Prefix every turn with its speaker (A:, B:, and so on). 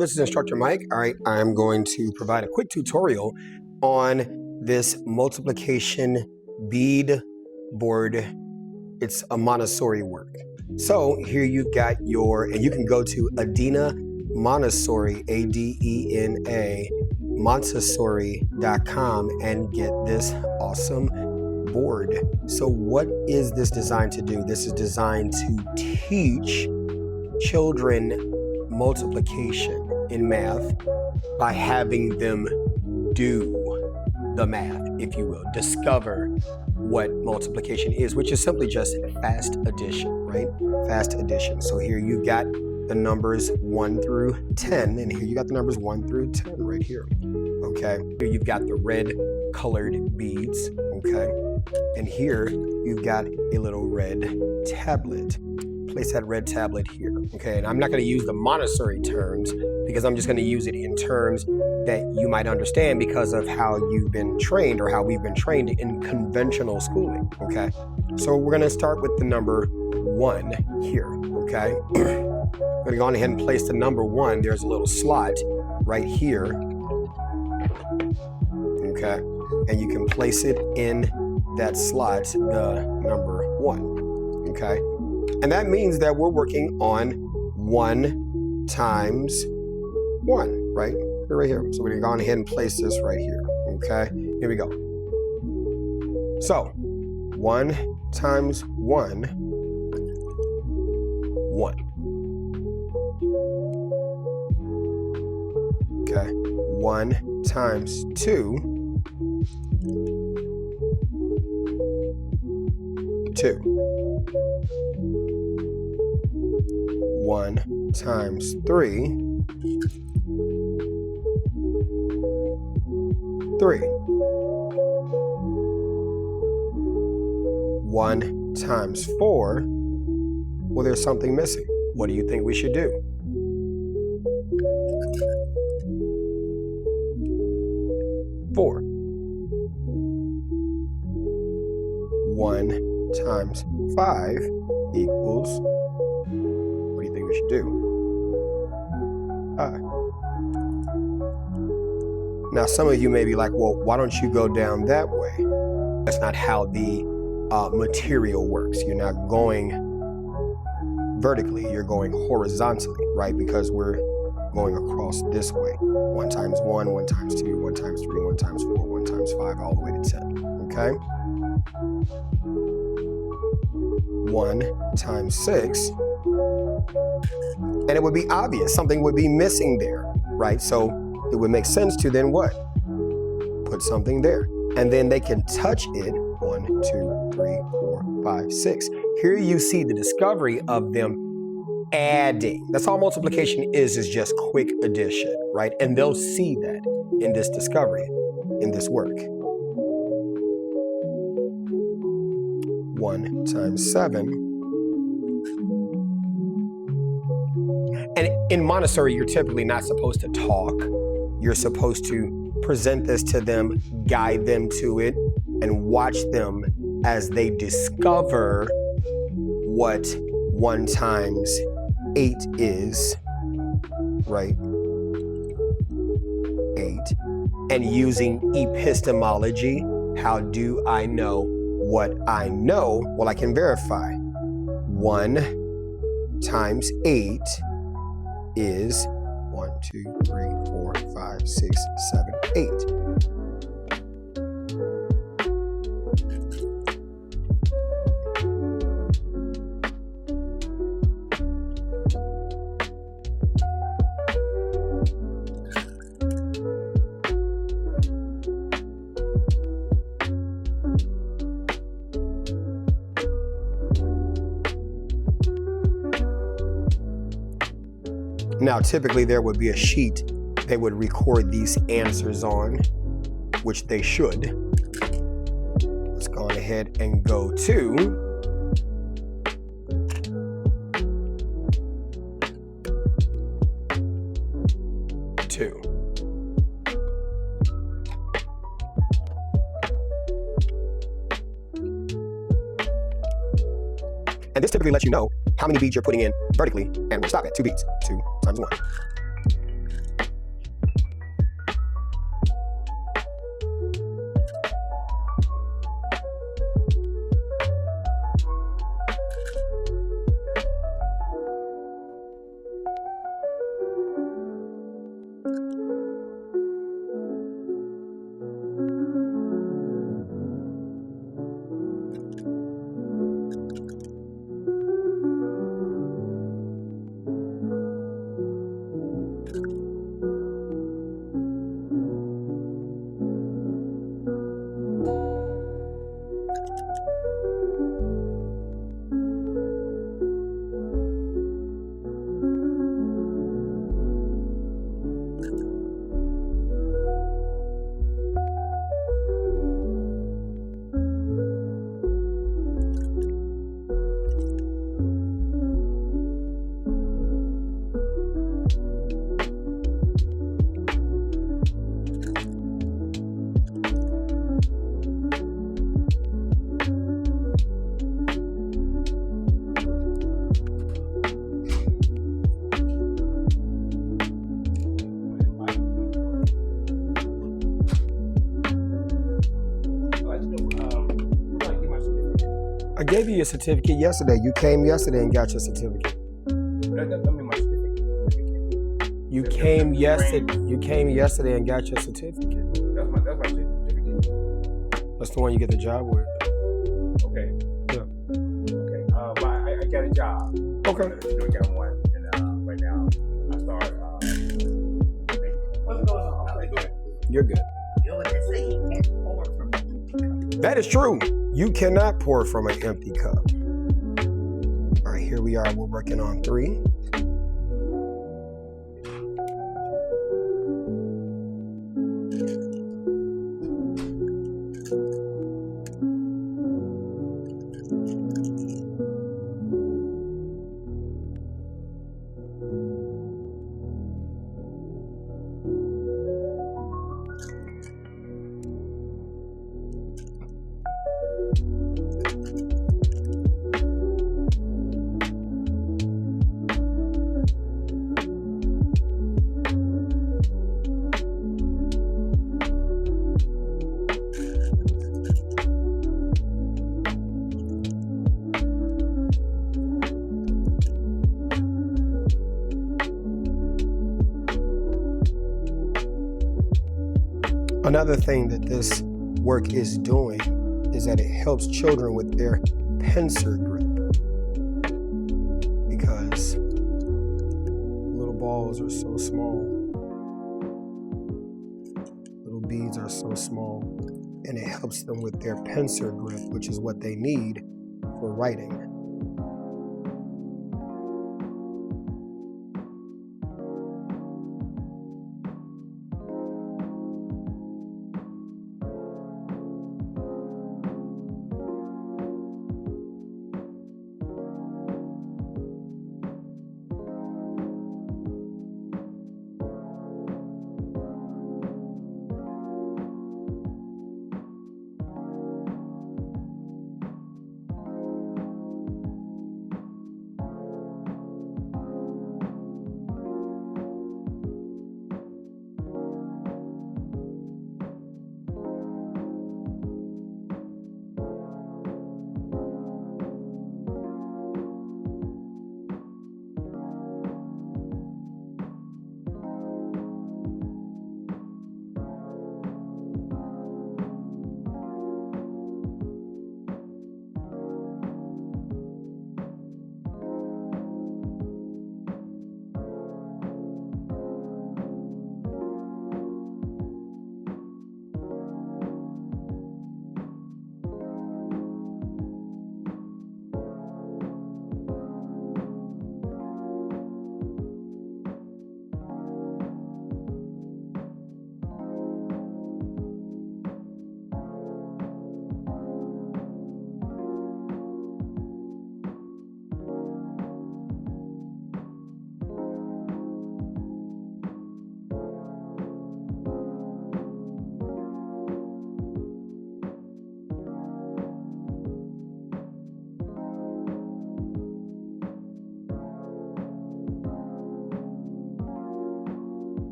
A: This is Instructor Mike. All right, I'm going to provide a quick tutorial on this multiplication bead board. It's a Montessori work. So here you've got and you can go to Adena Montessori, A-D-E-N-A, Montessori.com and get this awesome board. So what is this designed to do? This is designed to teach children multiplication in math by having them do the math, if you will, discover what multiplication is, which is simply just fast addition, right? Fast addition. So here you've got the numbers 1 through 10, and here you got the numbers 1 through 10 right here, okay? Here you've got the red colored beads, okay? And here you've got a little red tablet. Place that red tablet here, okay? And I'm not gonna use the Montessori terms because I'm just gonna use it in terms that you might understand because of how you've been trained or how we've been trained in conventional schooling, okay? So we're gonna start with the number 1 here, okay? I'm gonna go on ahead and place the number 1. There's a little slot right here, okay? And you can place it in that slot, the number 1, okay? And that means that we're working on 1 times 1, right? Right here. So we're gonna go on ahead and place this right here, okay? Here we go. So 1 times 1, 1. Okay, 1 times 2, 2. 1 times 3, 3. 1 times 4, well, there's something missing. What do you think we should do? 4. 1 times 5 equals, what do you think we should do? 5. Now, some of you may be like, well, why don't you go down that way? That's not how the material works. You're not going vertically, you're going horizontally, right? Because we're going across this way. 1 times 1, 1 times 2, 1 times 3, 1 times 4, 1 times 5, all the way to 10, okay? 1 times 6, and it would be obvious, something would be missing there, right? So it would make sense to then what? Put something there. And then they can touch it, 1, 2, 3, 4, 5, 6. Here you see the discovery of them adding. That's all multiplication is just quick addition, right? And they'll see that in this discovery, in this work. 1 times 7. And in Montessori, you're typically not supposed to talk. You're supposed to present this to them, guide them to it, and watch them as they discover what 1 times 8 is, right? 8. And using epistemology, how do I know what I know? Well, I can verify. 1 times 8 is 1, 2, 3, 4, 5, 6, 7, 8. Now, typically there would be a sheet they would record these answers on, which they should. Let's go on ahead and go to two. And this typically lets you know how many beads you're putting in vertically, and we'll stop at 2 beads. 2 times 1. gave you your certificate yesterday. You came yesterday and got your certificate. You came yesterday and got your certificate.
B: That's my certificate.
A: That's the one you get the job with.
B: Okay.
A: Yeah.
B: Okay. But I got a job.
A: Okay.
B: I got one, and right now I start. What's going on? How are you doing?
A: You're good.
C: They say you can't pour from an empty cup.
A: That is true. You cannot pour from an empty cup. All right, here we are. We're working on 3. Another thing that this work is doing is that it helps children with their pincer grip, because little balls are so small, little beads are so small, and it helps them with their pincer grip, which is what they need for writing.